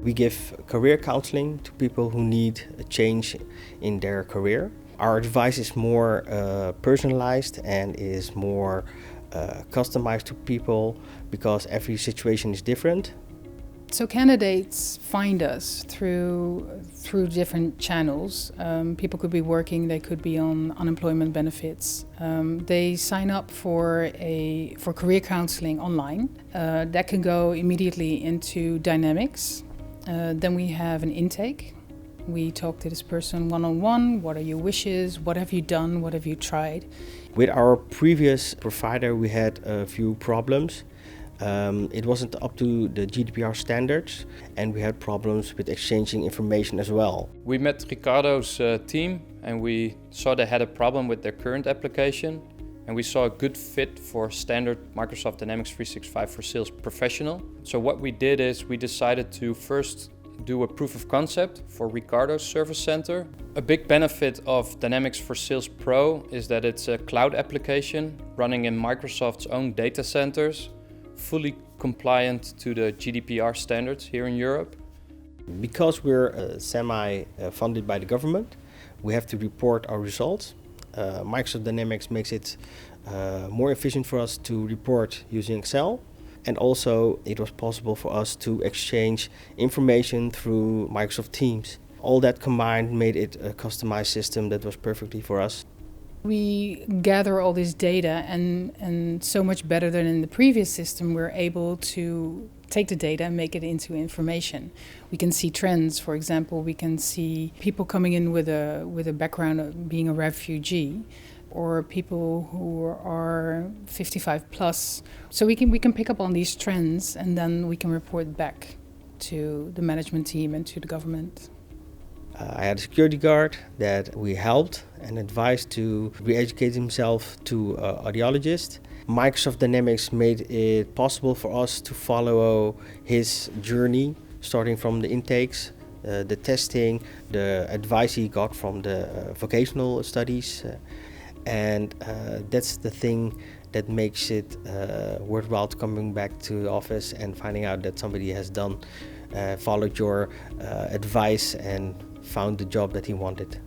We give career counseling to people who need a change in their career. Our advice is more personalized and is more customized to people because every situation is different. So candidates find us through different channels. People could be working, they could be on unemployment benefits. They sign up for career counseling online. That can go immediately into Dynamics. Then we have an intake. We talk to this person one-on-one. What are your wishes? What have you done? What have you tried? With our previous provider, we had a few problems. It wasn't up to the GDPR standards, and we had problems with exchanging information as well. We met Ricardo's team, and we saw they had a problem with their current application, and we saw a good fit for standard Microsoft Dynamics 365 for Sales Professional. So what we did is we decided to first do a proof of concept for Ricardo's service center. A big benefit of Dynamics for Sales Pro is that it's a cloud application running in Microsoft's own data centers, fully compliant to the GDPR standards here in Europe. Because we're semi-funded by the government, we have to report our results. Microsoft Dynamics makes it more efficient for us to report using Excel. And also it was possible for us to exchange information through Microsoft Teams. All that combined made it a customized system that was perfectly for us. We gather all this data and so much better than in the previous system, we're able to take the data and make it into information. We can see trends. For example, we can see people coming in with a background of being a refugee, or people who are 55 plus. So we can pick up on these trends, and then we can report back to the management team and to the government. I had a security guard that we helped and advised to re-educate himself to audiologist. Microsoft Dynamics made it possible for us to follow his journey, starting from the intakes, the testing, the advice he got from the vocational studies. And that's the thing that makes it worthwhile coming back to the office and finding out that somebody has followed your advice and found the job that he wanted.